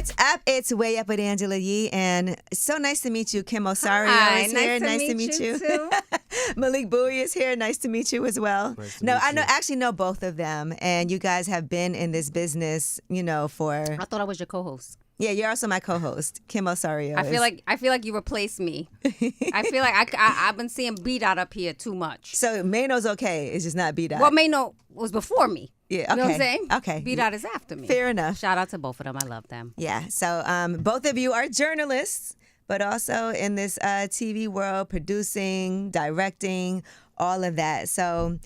What's up? It's Way Up with Angela Yee, and it's so nice to meet you. Kim Osorio is here. Nice to meet you too. Malik Buie is here. Nice to meet you as well. I know both of them, and you guys have been in this business, for. I thought I was your co-host. Yeah, you're also my co-host, Kim Osorio. I feel like you replaced me. I feel like I've been seeing B-Dot up here too much. So Mano's okay. It's just not B-Dot. Well, Mano was before me. Yeah, okay. You know what I'm saying? Okay. B-Dot is after me. Fair enough. Shout out to both of them. I love them. Yeah. So both of you are journalists, but also in this TV world, producing, directing, all of that. So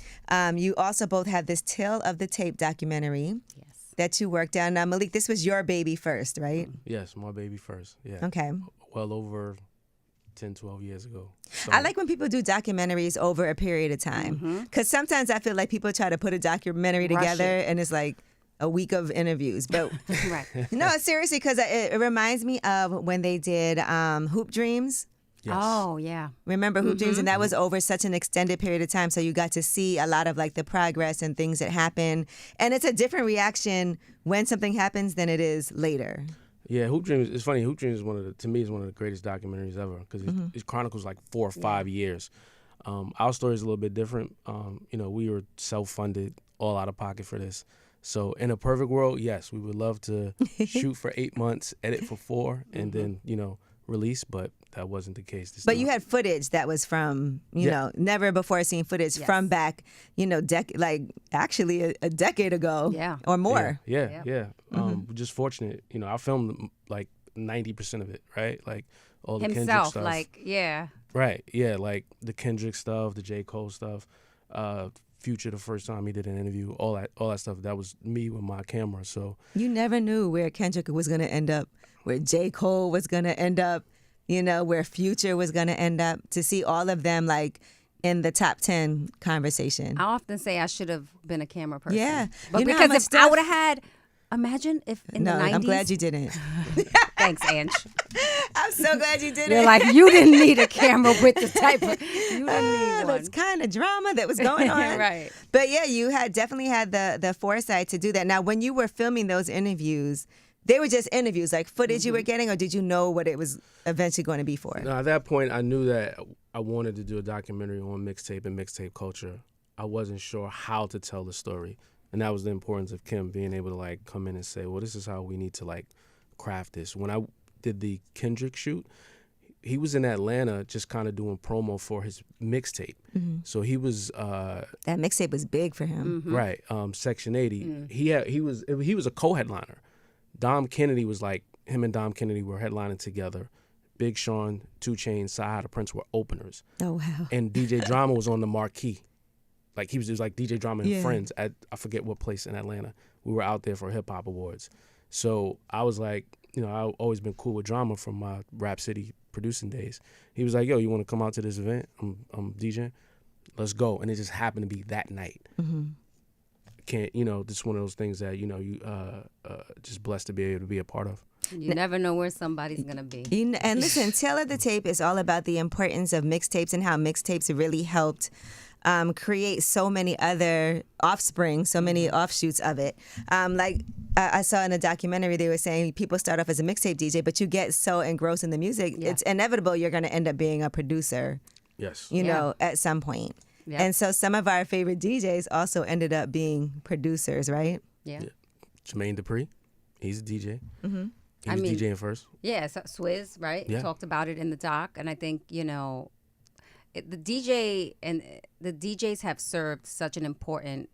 you also both have this Tale of the Tape documentary. Yes. That you worked on. Now, Malik, this was your baby first, right? Yes, my baby first. Yeah. Okay. Well over 10, 12 years ago. So, I like when people do documentaries over a period of time. Because sometimes I feel like people try to put a documentary together and it's like a week of interviews. But Right. no, seriously, because it reminds me of when they did Hoop Dreams. yes. Oh, yeah. Remember Hoop Dreams? And that was over such an extended period of time. So you got to see a lot of like the progress and things that happen. And it's a different reaction when something happens than it is later. Yeah, Hoop Dreams. It's funny. Hoop Dreams is to me is one of the greatest documentaries ever because it chronicles like 4 or 5 years. Our story is a little bit different. We were self-funded, all out of pocket for this. So in a perfect world, yes, we would love to shoot for 8 months, edit for 4, and then release. But that wasn't the case. But you had footage that was from, never before seen footage from back, actually a decade ago or more. Yeah. We're just fortunate. I filmed like 90% of it, right? Like all the Kendrick Himself, stuff. Right, yeah, like the Kendrick stuff, the J. Cole stuff, Future the first time he did an interview, all that stuff. That was me with my camera. So you never knew where Kendrick was going to end up, where J. Cole was going to end up, where Future was going to end up. To see all of them like in the top 10 conversation. I often say I should have been a camera person. Yeah, but because if I would have had, imagine if in the 90s. I'm glad you didn't. Thanks, Ange. I'm so glad you didn't. You're like, you didn't need a camera with the type of, you didn't need one. That's kind of drama that was going on. Right. But yeah, you definitely had the foresight to do that. Now, when you were filming those interviews, they were just interviews, like footage you were getting, or did you know what it was eventually going to be for? No, at that point, I knew that I wanted to do a documentary on mixtape and mixtape culture. I wasn't sure how to tell the story. And that was the importance of Kim being able to like come in and say, well, this is how we need to like craft this. When I did the Kendrick shoot, he was in Atlanta just kind of doing promo for his mixtape. So he was that mixtape was big for him. Right. Section 80. He was a co-headliner. Dom Kennedy was like, him and Dom Kennedy were headlining together. Big Sean, 2 Chainz, Sahara the Prince were openers. Oh wow. And DJ Drama was on the marquee. Like it was like DJ Drama and Friends at I forget what place in Atlanta. We were out there for Hip Hop Awards. So I was like, I've always been cool with Drama from my Rap City producing days. He was like, yo, you want to come out to this event? I'm DJing. Let's go. And it just happened to be that night. Just one of those things that, you just blessed to be able to be a part of. You never know where somebody's going to be. And listen, Tale of the Tape is all about the importance of mixtapes and how mixtapes really helped create so many other offspring, so many offshoots of it. I saw in a documentary, they were saying people start off as a mixtape DJ, but you get so engrossed in the music, it's inevitable you're going to end up being a producer. Yes. At some point. Yeah. And so some of our favorite DJs also ended up being producers, right? Yeah. Jermaine Dupri, he's a DJ. He was DJing first. Yeah, so Swizz, right? Yeah. Talked about it in the doc, and I think the DJ and the DJs have served such an important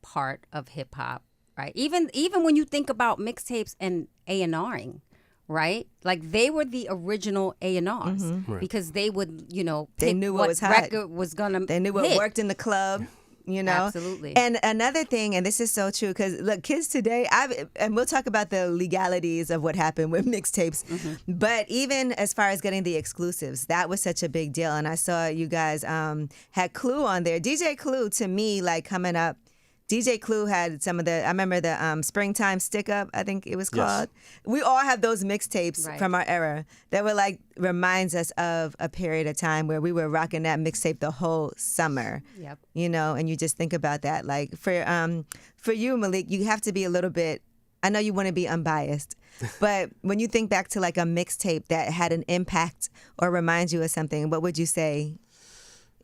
part of hip hop, right? Even when you think about mixtapes and A&Ring, right? Like they were the original A&Rs Right. because they would They pick knew what was hot. record was gonna They knew what hit. worked in the club. Absolutely. And another thing, and this is so true, because look, kids today, and we'll talk about the legalities of what happened with mixtapes, but even as far as getting the exclusives, that was such a big deal. And I saw you guys had Clue on there. DJ Clue, to me, coming up, DJ Clue had some of I remember the Springtime Stick Up, I think it was called. Yes. We all have those mixtapes from our era that were reminds us of a period of time where we were rocking that mixtape the whole summer. Yep. And you just think about that. For you, Malik, you have to be a little bit, I know you want to be unbiased, But when you think back to like a mixtape that had an impact or reminds you of something, what would you say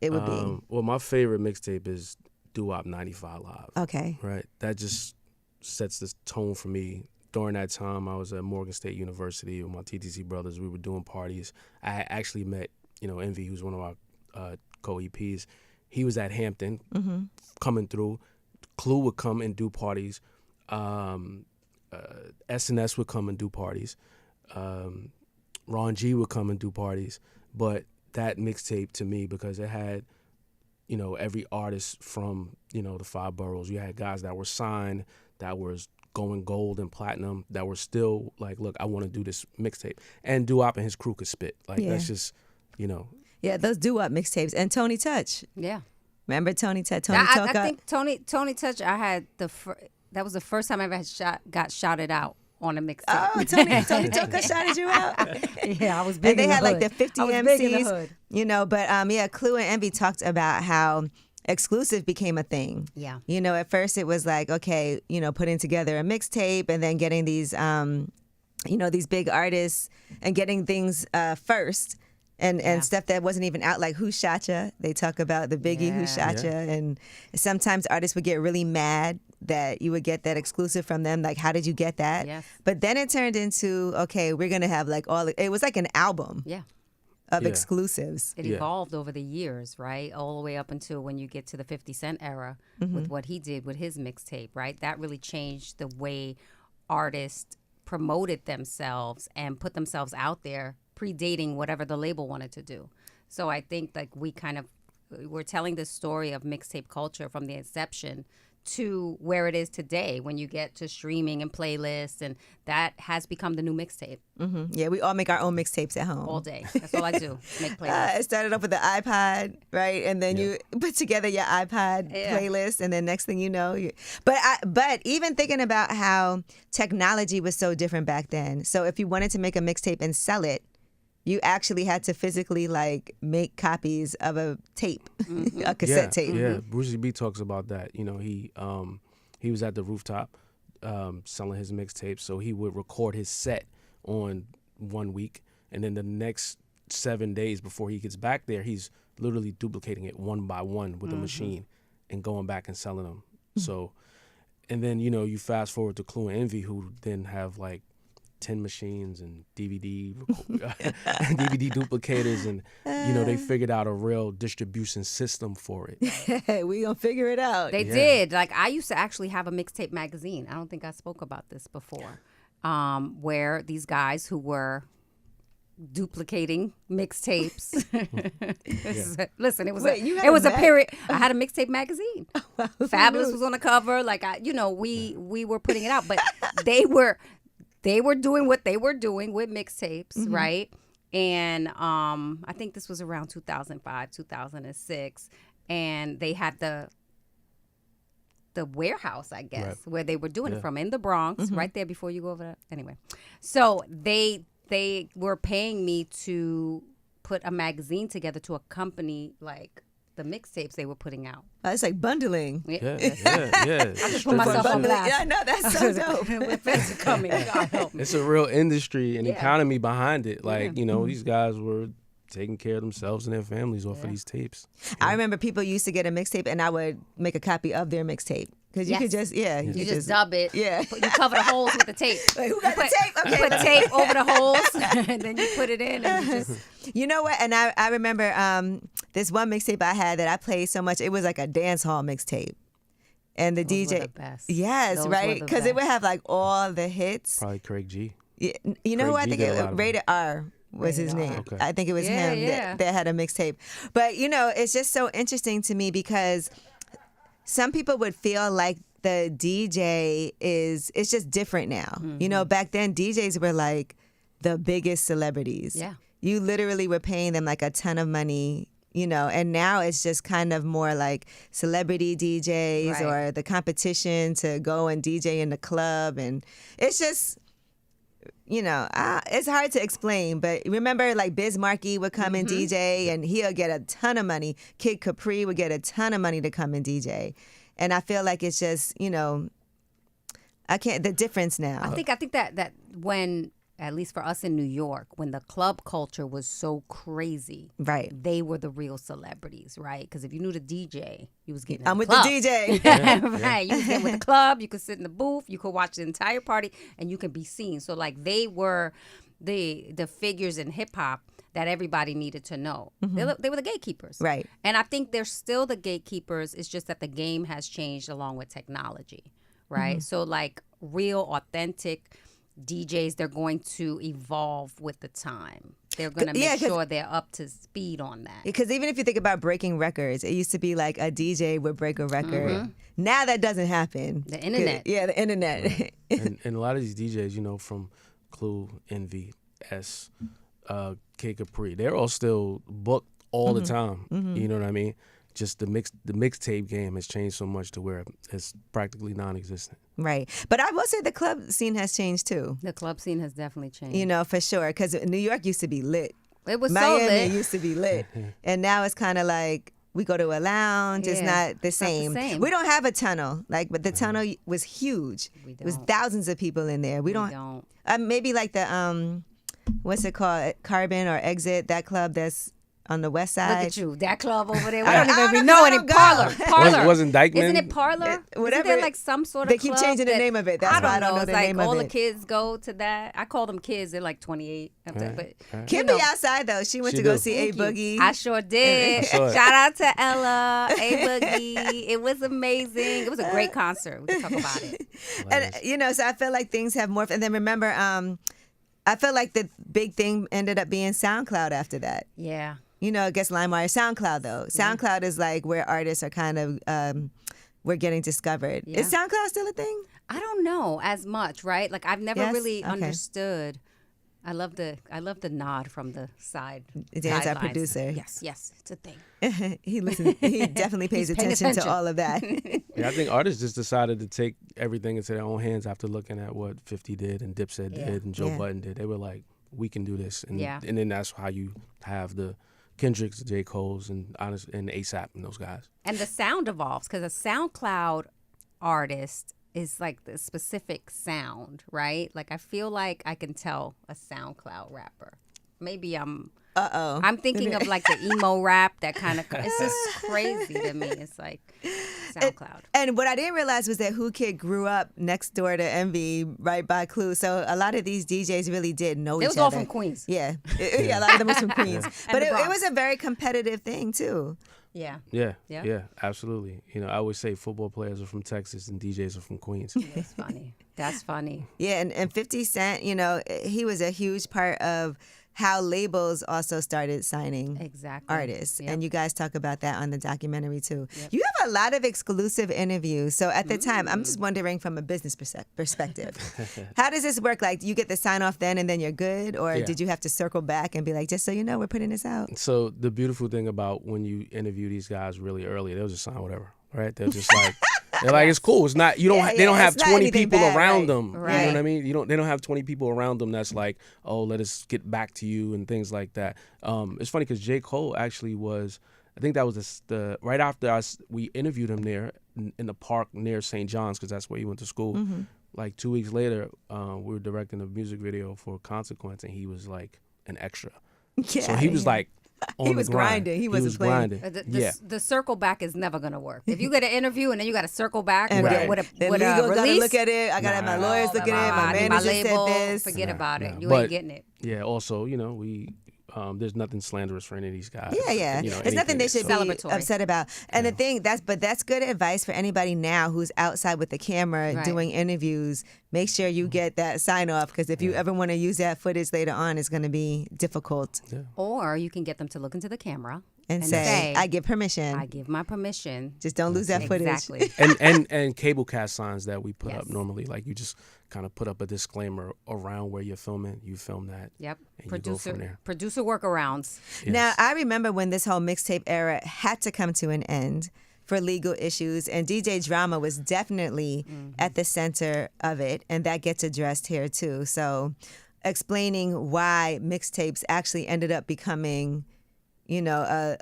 it would be? Well, my favorite mixtape is Doo-Wop 95 Live. Okay. Right? That just sets the tone for me. During that time, I was at Morgan State University with my TTC brothers. We were doing parties. I actually met, Envy, who's one of our co-EPs. He was at Hampton coming through. Clue would come and do parties. SNS would come and do parties. Ron G would come and do parties. But that mixtape to me, because it had, every artist from, the 5 boroughs. You had guys that were signed, that was going gold and platinum, that were still like, look, I want to do this mixtape. And Doo-Wop and his crew could spit. Like, that's just, Yeah, those Doo-Wop mixtapes. And Tony Touch. Yeah. Remember Tony Touch? I think Tony Touch, I had that was the first time I ever got shouted out on a mixtape. Oh, Tony Touch shouted you out? Yeah, I was big. And they had like the 50 MCs. But Clue and Envy talked about how exclusive became a thing. Yeah. At first it was like, okay, putting together a mixtape and then getting these, these big artists and getting things first. And stuff that wasn't even out, like Who Shot Ya? They talk about the Biggie Who Shot Ya. And sometimes artists would get really mad that you would get that exclusive from them. Like, how did you get that? Yes. But then it turned into, okay, we're going to have like it was like an album of exclusives. It evolved over the years, right? All the way up until when you get to the 50 Cent era with what he did with his mixtape, right? That really changed the way artists promoted themselves and put themselves out there, predating whatever the label wanted to do. So I think like we're telling the story of mixtape culture from the inception to where it is today when you get to streaming and playlists, and that has become the new mixtape. Mm-hmm. Yeah, we all make our own mixtapes at home. All day. That's all I do. Make playlists. It started off with the iPod, right? And then you put together your iPod playlist, and then next thing you know, but even thinking about how technology was so different back then. So if you wanted to make a mixtape and sell it, you actually had to physically like make copies of a tape, a cassette tape. Yeah, Brucey B talks about that. He was at the rooftop selling his mixtapes, so he would record his set on 1 week, and then the next 7 days before he gets back there, he's literally duplicating it one by one with a machine and going back and selling them. So, and then you fast forward to Clue and Envy, who then have like 10 machines and DVD duplicators, and they figured out a real distribution system for it. We gonna figure it out. They did. Like, I used to actually have a mixtape magazine. I don't think I spoke about this before, where these guys who were duplicating mixtapes. Listen, it was a period. I had a mixtape magazine. Fabulous was on the cover. Like, we were putting it out, but they were doing what they were doing with mixtapes, right? And I think this was around 2005, 2006. And they had the warehouse, I guess, where they were doing it from, in the Bronx, right there before you go over there. Anyway, so they were paying me to put a magazine together to accompany, like, the mixtapes they were putting out. It's like bundling. Yeah. I just put myself on blast. Yeah, I know, that's so dope. Events are coming. God help me. It's a real industry and economy behind it. Like, these guys were taking care of themselves and their families off of these tapes. I remember people used to get a mixtape and I would make a copy of their mixtape. Because you could just, you just dub it. Yeah. You cover the holes with the tape. Wait, who got the tape? Okay. You put tape over the holes, and then you put it in, and you just... You know what? And I remember this one mixtape I had that I played so much. It was like a dance hall mixtape. And the Those DJ... were the best. Yes, Those right? were the Because it would have like all the hits. Probably Craig G. Yeah, you know Craig who I G think did a lot of Rated R was Rated his R. name. Okay. I think it was him that had a mixtape. But, it's just so interesting to me because some people would feel like the DJ it's just different now. Back then DJs were like the biggest celebrities. Yeah. You literally were paying them like a ton of money, and now it's just kind of more like celebrity DJs or the competition to go and DJ in the club. And it's just, it's hard to explain, but remember like Biz Markie would come and DJ and he'll get a ton of money. Kid Capri would get a ton of money to come and DJ. And I feel like it's just, I I can't. The difference now. I think that when, at least for us in New York, when the club culture was so crazy, Right. they were the real celebrities, right? Because if you knew the DJ, you was getting. I'm with club. the DJ. Right, you was getting with the club. You could sit in the booth. You could watch the entire party, and you could be seen. So like they were the figures in hip hop that everybody needed to know. They were the gatekeepers. Right. And I think they're still the gatekeepers. It's just that the game has changed along with technology, right? So like real, authentic DJs, they're going to evolve with the time. They're going to make sure they're up to speed on that. Because even if you think about breaking records, it used to be like a DJ would break a record. Now that doesn't happen. The internet. Yeah, the internet. Right. and a lot of these DJs, you know, from Clue, Envy, S, K Capri, they're all still booked all the time. You know what I mean? Just the mixtape game has changed so much to where it's practically non-existent. Right. But I will say the club scene has changed too. The club scene has definitely changed. You know, for sure. Because New York used to be lit. It was Miami so lit. used to be lit. And now it's kind of like we go to a lounge. It's not the same. same. We don't have a tunnel. But the tunnel was huge. We It was don't. thousands of people in there. We don't. Maybe like the, what's it called? Carbon or Exit, that club that's on the west side. Look at you, that club over there. We I don't don't even know know 'cause I any don't go. parlor. Wasn't Dykeman? Isn't it parlor? Whatever. Isn't there like some sort of They keep club changing the name of it. That's why I don't know It's the like name of all it. the kids go to that. I call them kids. They're like 28. But Kim be outside though. She went She to go do. see A Boogie. I sure did. I saw it. Shout out to Ella, A Boogie. It was amazing. It was a great concert. We can talk about it. And you know, so I feel like things have morphed. And then remember, I feel like the big thing ended up being SoundCloud after that. Yeah. You know, I guess LimeWire, SoundCloud though. SoundCloud is like where artists are kind of we're getting discovered. Yeah. Is SoundCloud still a thing? I don't know as much, right? Like I've never Yes? really Okay. understood. I love the nod from the side. Dan's our sidelines. producer. Yes, it's a thing. He listens. He definitely pays He's paying attention to attention. all of that. Yeah, I think artists just decided to take everything into their own hands after looking at what 50 did and Dipset did and Joe Yeah. Budden did. They were like, we can do this. And, Yeah. and then that's how you have the Kendricks, the J. Cole's, and ASAP and those guys. And the sound evolves because a SoundCloud artist is like the specific sound, right? Like I feel like I can tell a SoundCloud rapper. Maybe I'm thinking of like the emo rap, that kind of. It's just crazy to me. It's like SoundCloud. And what I didn't realize was that Who Kid grew up next door to Envy, right by Clue. So a lot of these DJs really did know It each was other. all from Queens. Yeah, yeah, a lot of them was from Queens. But the it Bronx. was a very competitive thing too. Yeah. Yeah, Yeah. yeah, absolutely. You know, I always say football players are from Texas and DJs are from Queens. That's funny. That's funny. Yeah, and 50 Cent, you know, he was a huge part of how labels also started signing Exactly. artists. Yep. And you guys talk about that on the documentary too. You have a lot of exclusive interviews. So at the time, I'm just wondering from a business perspective, how does this work? Like, you get the sign off then and then you're good? Or Yeah. did you have to circle back and be like, just so you know, we're putting this out? So the beautiful thing about when you interview these guys really early, they'll just sign whatever, right? They're just like, they're like, it's cool. It's not, you don't, Yeah, they don't yeah, have it's not 20 anything people bad, around right. them. Right. You know what I mean? They don't have 20 people around them that's like, oh, let us get back to you and things like that. It's funny because J. Cole actually was, I think that was the right after we interviewed him there in the park near St. John's, because that's where he went to school. Like 2 weeks later, we were directing a music video for Consequence, and he was like an extra. Yeah, So he was like on He the was grind. grinding. He wasn't was playing. grinding. The circle back is never gonna work. If you get an interview and then you got to circle back And with, Right. with a the with a legal gotta release, look at it. I gotta have my lawyers look at it. My I need manager label, said this. Forget about it. You But- ain't getting it. Yeah. Also, you know, we there's nothing slanderous for any of these guys. Yeah, yeah. You know, It's nothing they should be Celebratory. upset about. And the thing that's good advice for anybody now who's outside with the camera Right. doing interviews. Make sure you get that sign off, because if you ever want to use that footage later on, it's going to be difficult. Or you can get them to look into the camera And say, I give permission. I give my permission. Just don't lose that footage. Exactly. and cable cast signs that we put Yes. up normally, like you just kind of put up a disclaimer around where you're filming. You film that. Yep. And you go from there. Producer workarounds. Now, I remember when this whole mixtape era had to come to an end for legal issues, and DJ Drama was definitely at the center of it, and that gets addressed here too. So explaining why mixtapes actually ended up becoming, you know,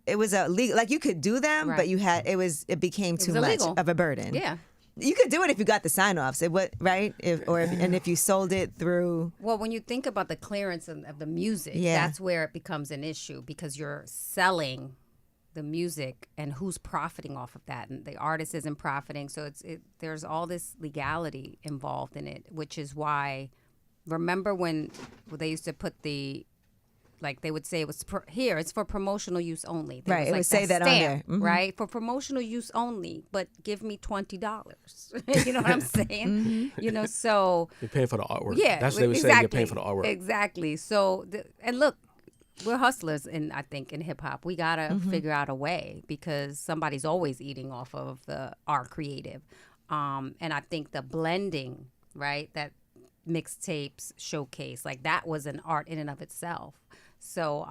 it was a legal, like you could do them, Right. but it became too much illegal. of a burden. Yeah. You could do it if you got the sign-offs, right? If you sold it through. Well, when you think about the clearance of the music, that's where it becomes an issue because you're selling the music and who's profiting off of that, and the artist isn't profiting. So there's all this legality involved in it, which is why. Remember when they used to put they would say it was here, it's for promotional use only. Right, it would say that on there. Mm-hmm. Right, for promotional use only, but give me $20. You know what I'm saying? Mm-hmm. So you're paying for the artwork. Yeah, that's what they would say. You're paying for the artwork. Exactly. So and look, we're hustlers, I think in hip hop, we gotta figure out a way because somebody's always eating off of our creative, and I think the blending, right, that Mixtapes showcase, like that was an art in and of itself. So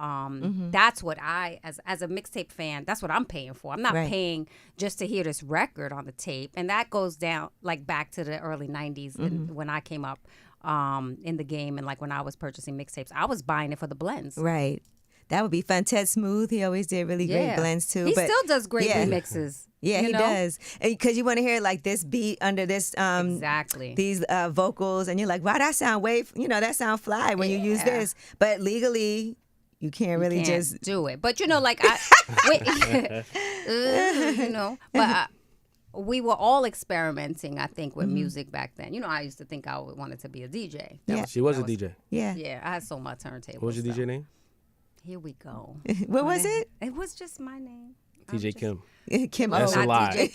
that's what as a mixtape fan, that's what I'm paying for. I'm not paying just to hear this record on the tape. And that goes down like back to the early 90s and when I came up in the game and like when I was purchasing mixtapes, I was buying it for the blends. Right. That would be fun. Ted Smooth, he always did really great blends too. He still does great remixes. Yeah, he does. Because you want to hear like this beat under this, these vocals, and you're like, wow, that sound that sound fly when you use this. But legally, you can't really just do it. But like we were all experimenting, I think, with music back then. I used to think I wanted to be a DJ. She was a DJ. Yeah. Yeah, I had sold my turntable. What was your DJ name? Here we go. What was it? It was just my name. DJ Kim. Kim O. That's a lie.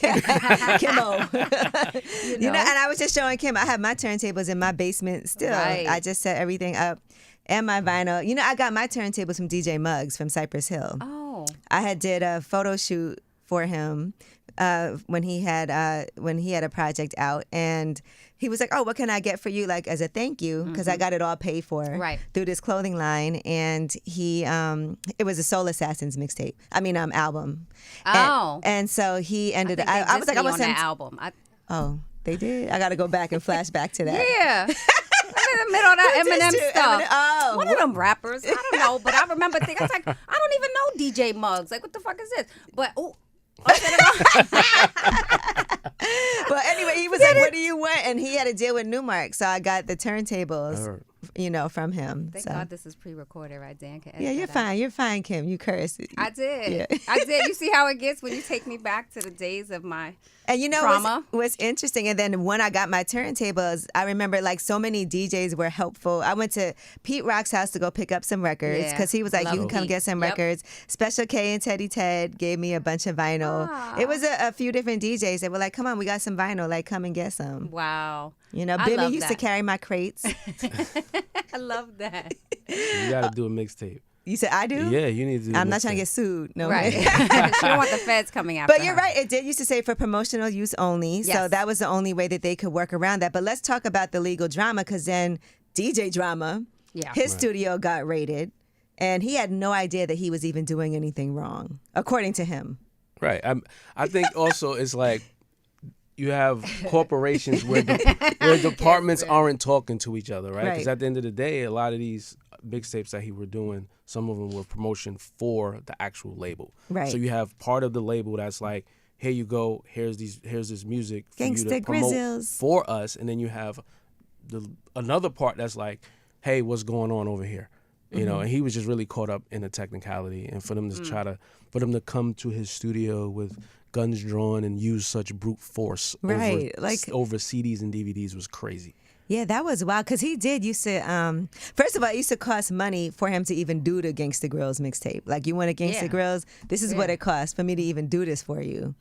Kim O. And I was just showing Kim, I have my turntables in my basement still. Right. I just set everything up and my vinyl. I got my turntables from DJ Muggs from Cypress Hill. Oh. I did a photo shoot for him when he had a project out, and he was like, "Oh, what can I get for you, like as a thank you?" Because I got it all paid for through this clothing line, and it was a Soul Assassins mixtape. album. Oh, and so he ended up. I was like, I want that album. Oh, they did. I got to go back and flash back to that. Yeah. I'm in the middle of that Eminem stuff. One of them rappers. I don't know, but I remember thinking, I was like, I don't even know DJ Muggs. Like, what the fuck is this? But Well, anyway, he was like, "What do you want?" And he had a deal with Newmark, so I got the turntables, from him. Thank God this is pre-recorded, right, Dan? Yeah, you're fine. You're fine, Kim. You cursed. I did. Yeah. I did. You see how it gets when you take me back to the days of my trauma? What's interesting, and then when I got my turntables, I remember like so many DJs were helpful. I went to Pete Rock's house to go pick up some records because he was like, "You can come get some records." Special K and Teddy Ted gave me a bunch of vinyl. It was a few different DJs that were like, "Come on, we got some vinyl. Like, come and get some." Wow. Billy used to carry my crates. I love that. You got to do a mixtape. You said I do? Yeah, you need to do I'm not trying to get sued. No. Right. She don't want the feds coming after But you're her. right. It did used to say for promotional use only. Yes. So that was the only way that they could work around that. But let's talk about the legal drama, because then DJ Drama, his studio got raided, and he had no idea that he was even doing anything wrong, according to him. Right. I think also it's like you have corporations where departments aren't talking to each other, right? Because at the end of the day, a lot of these mixtapes that he were doing, some of them were promotion for the actual label. Right. So you have part of the label that's like, here you go, here's this music for Gangsta you to promote Grizzles for us, and then you have another part that's like, hey, what's going on over here? And he was just really caught up in the technicality, and for them to for them to come to his studio with guns drawn and use such brute force over CDs and DVDs was crazy. Yeah, that was wild, because he did used to, first of all, it used to cost money for him to even do the Gangsta Grills mixtape. Like, you want a Gangsta Grills? This is what it costs for me to even do this for you.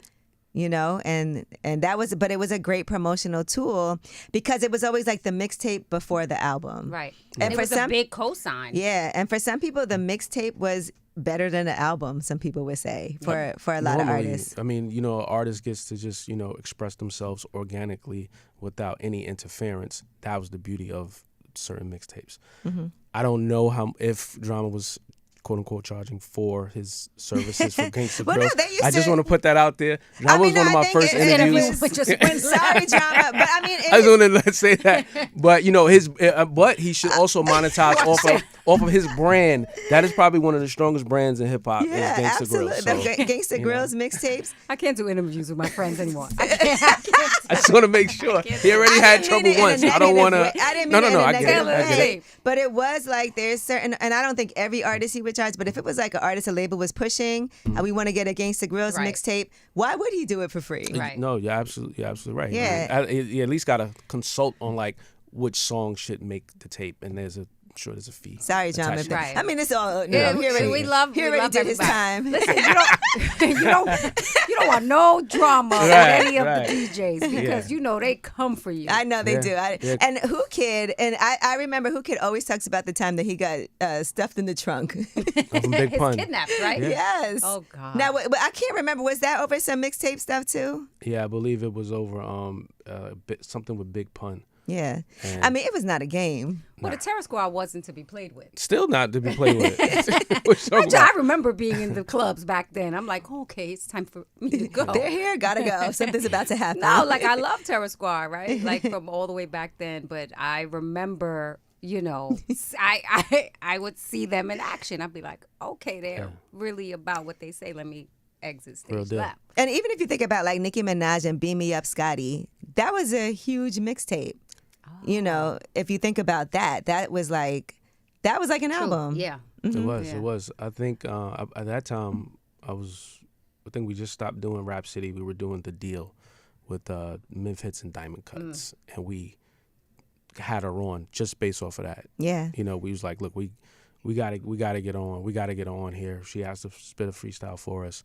And that was, but it was a great promotional tool because it was always like the mixtape before the album. Right. And it was a big cosign. Yeah. And for some people, the mixtape was better than the album, some people would say, for a lot of artists. I mean, an artist gets to just, express themselves organically without any interference. That was the beauty of certain mixtapes. Mm-hmm. I don't know if Drama was quote unquote charging for his services for Gangsta Well, no, Grills. they used I just to- want to put that out there. That was one of my first interviews. Sorry, drama, but I mean, I just want to say that, but but he should also monetize off of his brand. That is probably one of the strongest brands in hip hop. yeah, is Gangsta absolutely. Grills. So, Gangsta Grills mixtapes. I can't do interviews with my friends anymore. I just want to make sure he already had trouble once. I don't want to. I didn't mean No. it I in a get negative it. I get way. it. But it was like there's certain, and I don't think every artist he would charge, but if it was like an artist a label was pushing, and we want to get a Gangsta Grills Right. mixtape, why would he do it for free? Right. No, you're absolutely right. Yeah. You at least got to consult on like which song should make the tape, and I'm sure there's a fee. Sorry, John. attached But to it. Right. I mean, it's all. Yeah, he already, we love. He we already love did his everybody. time. Listen, you don't want no drama with Right, any of right. the DJs because you know they come for you. I know they Yeah, do. yeah. And Who Kid, and I remember Who Kid always talks about the time that he got stuffed in the trunk. From Big His Pun. kidnapped, right? Yeah. Yes. Oh God. Now, but I can't remember. Was that over some mixtape stuff too? Yeah, I believe it was over something with Big Pun. Yeah. And I mean, it was not a game. Well, the Terror Squad wasn't to be played with. Still not to be played with. What you talking I about? remember being in the clubs back then. I'm like, okay, it's time for me to go. They're here. Gotta go. Something's about to happen. No, like I love Terror Squad, right? Like from all the way back then. But I remember, I would see them in action. I'd be like, okay, they're really about what they say. Let me exit Real stage deal. left. And even if you think about like Nicki Minaj and Beam Me Up Scotty, that was a huge mixtape. You know, if you think about that, that was like an album. Yeah. It was. Yeah. It was. I think at that time I think we just stopped doing Rap City. We were doing The Deal with Mid Hits and Diamond Cuts, and we had her on just based off of that. Yeah. We was like, look, we gotta get on. We gotta get on here. She has to spit a freestyle for us.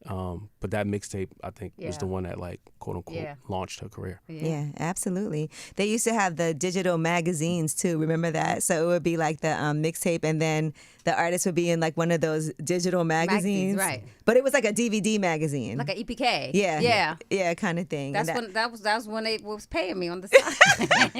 But that mixtape, I think, was the one that, like, quote unquote, launched her career. Yeah, absolutely. They used to have the digital magazines too. Remember that? So it would be like the mixtape, and then the artist would be in like one of those digital magazines, right? But it was like a DVD magazine, Like an EPK. yeah, kind of thing. That's And that was when they was paying me on the side.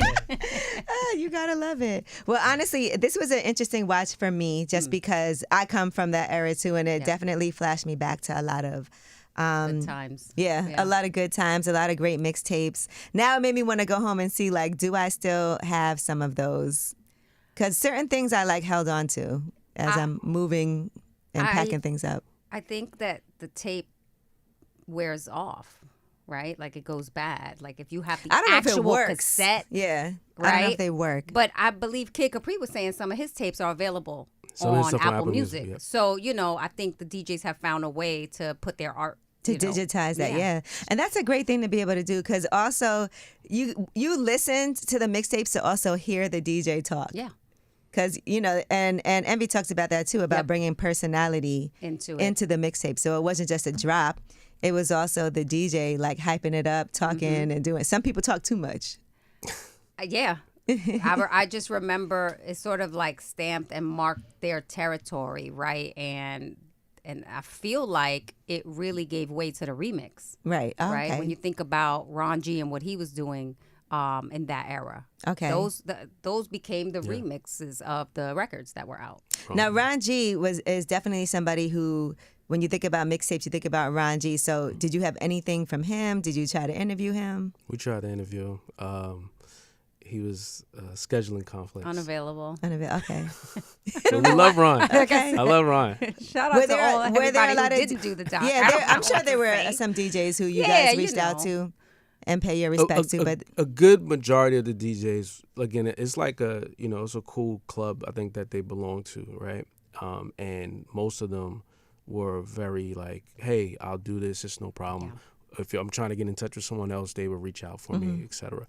you gotta love it. Well, honestly, this was an interesting watch for me, just because I come from that era too, and it definitely flashed me back to a lot of. Good times. Yeah, a lot of good times, a lot of great mixtapes. Now it made me want to go home and see, like, do I still have some of those? Because certain things I like held on to as I'm moving and packing things up. I think that the tape wears off, right? Like it goes bad. Like if you have the I don't know actual if it works. cassette, Yeah, right? I don't know if they work. But I believe Kid Capri was saying some of his tapes are available Some of his on stuff on Apple Apple Music. Music, yeah. So, I think the DJs have found a way to put their art To digitize that, yeah. And that's a great thing to be able to do, because also you listen to the mixtapes to also hear the DJ talk. Yeah. Because, and Envy talks about that too, about bringing personality Into the mixtape. So it wasn't just a drop. It was also the DJ, like, hyping it up, talking and doing. Some people talk too much. Yeah. I just remember it sort of like stamped and marked their territory, right? And I feel like it really gave way to the remix. Right. Oh, Right. okay. When you think about Ron G and what he was doing in that era. Okay. Those became the remixes of the records that were out. Now, Ron G is definitely somebody who, when you think about mixtapes, you think about Ron G. So did you have anything from him? Did you try to interview him? We tried to interview him. He was scheduling conflicts. Unavailable. Okay. But we love Ron. Okay. I love Ron. Shout out to everybody lot who of didn't do the doc. Yeah, I'm sure there were some DJs who you guys reached out to and pay your respects to. But a good majority of the DJs, again, it's like it's a cool club, I think, that they belong to, right? And most of them were very like, hey, I'll do this, it's no problem. Yeah. If I'm trying to get in touch with someone else, they would reach out for me, etc.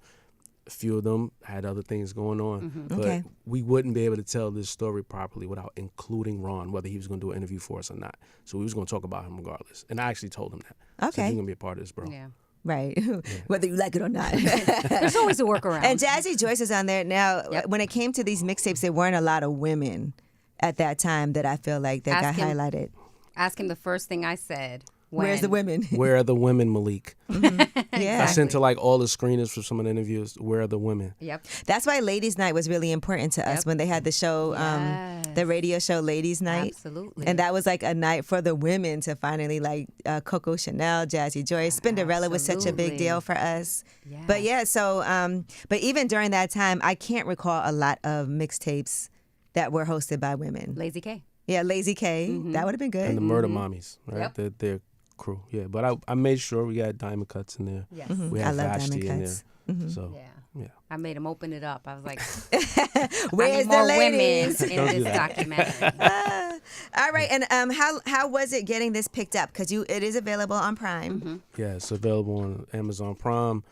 A few of them had other things going on, but we wouldn't be able to tell this story properly without including Ron, whether he was going to do an interview for us or not. So we was going to talk about him regardless. And I actually told him that. Okay. So you're going to be a part of this, bro. Yeah. right, whether you like it or not. There's always a workaround. And Jazzy Joyce is on there now. When it came to these mixtapes, there weren't a lot of women at that time that I feel like that got highlighted. Ask him the first thing I said Where's the women? Where are the women, Malik? Yeah. I sent to like all the screeners for some of the interviews. Where are the women? Yep. That's why Ladies Night was really important to us Yep. when they had the show, the radio show Ladies Night. Absolutely. And that was like a night for the women to finally like Coco Chanel, Jazzy Joy, Spinderella was such a big Absolutely. deal for us. Yeah. But yeah, so but even during that time, I can't recall a lot of mixtapes that were hosted by women. Lazy K. Yeah, Lazy K, that would have been good. And the Murder Mommies, right? Yep. Their crew. Yeah, but I made sure we got Diamond Cuts in there. Yes. We I had love Vashti Diamond in Cuts. there. So Yeah. I made him open it up. I was like, Where's I need the more women ladies? in Don't do this that. documentary. All right, and how was it getting this picked up? Because it is available on Prime. yeah, it's available on Amazon Prime,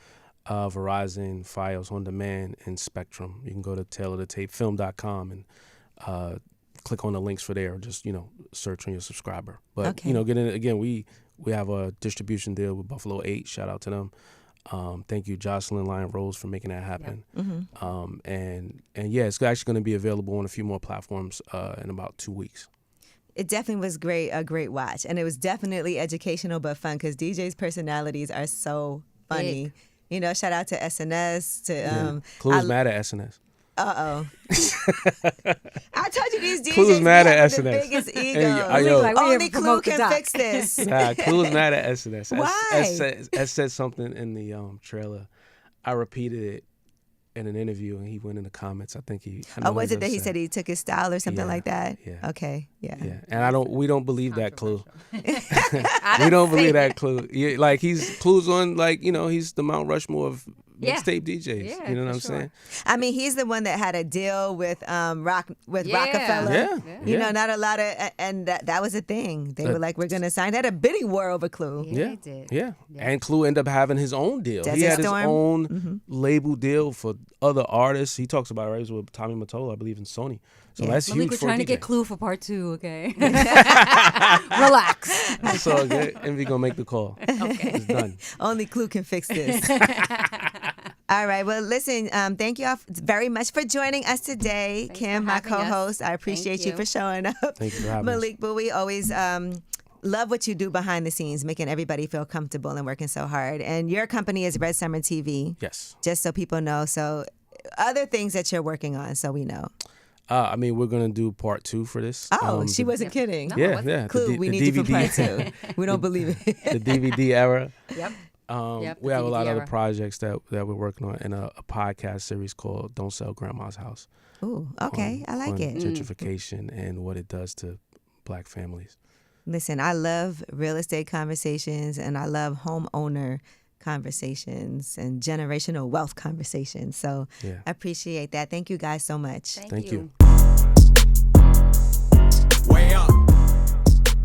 Verizon, Fios On Demand, and Spectrum. You can go to tailorthetapefilm.com and click on the links for there, or just search on your subscriber. But Okay. get in again. We have a distribution deal with Buffalo 8. Shout out to them. Thank you, Jocelyn Lyon Rose, for making that happen. And yeah, it's actually going to be available on a few more platforms in about 2 weeks. It definitely was a great watch, and it was definitely educational but fun because DJ's personalities are so funny. Shout out to SNS. Clue's mad at SNS. I told you these DJs Clue's mad be at having the SNS. biggest And, egos. yo, Like, we Only here to Clue promote the can doc. fix this. Nah, Clue's mad at SNS. Why? S said something in the trailer. I repeated it in an interview, and he went in the comments. I think he. I know Was he's it that he upset. said he took his style or something Yeah, like that? yeah. Okay. Yeah. Yeah, and we don't believe that Clue. I We didn't don't say believe that Clue. Yeah, like Clue's on he's the Mount Rushmore of Yeah. mixtape DJs. Yeah, you know what for I'm sure. saying? I mean, he's the one that had a deal with Yeah. Rockefeller. Yeah. Not a lot of, and that was a thing. They were like, we're going to sign. They had a bidding war over Clue. Yeah, they did. Yeah. And Clue ended up having his own deal. He Desert had his Storm. own label deal for other artists. He talks about it, right? He was with Tommy Mottola, I believe, in Sony. So Yeah. that's Malik, huge we're for a trying to DJ. get Clue for part 2, okay? Relax. It's all good. And we're going to make the call. Okay. It's done. Only Clue can fix this. All right. Well, listen, thank you all very much for joining us today. Thanks Kim, for my having us. co-host, I appreciate Thank you you. for showing up. Thank you for having us. Malik Buie, always love what you do behind the scenes, making everybody feel comfortable and working so hard. And your company is Red Summer TV, Yes. just so people know. So other things that you're working on, so we know. I mean, we're going to do part 2 for this. Oh, she wasn't kidding. No. Yeah, wasn't. yeah. Clue, we need you for part 2. We don't believe it. The DVD era. Yep. Yep, We the have a lot DVD of other era. projects that we're working on, and a podcast series called Don't Sell Grandma's House. Ooh, okay. I like on it. gentrification and what it does to Black families. Listen, I love real estate conversations and I love homeowner conversations and generational wealth conversations. So Yeah. I appreciate that. Thank you guys so much. Thank you. you.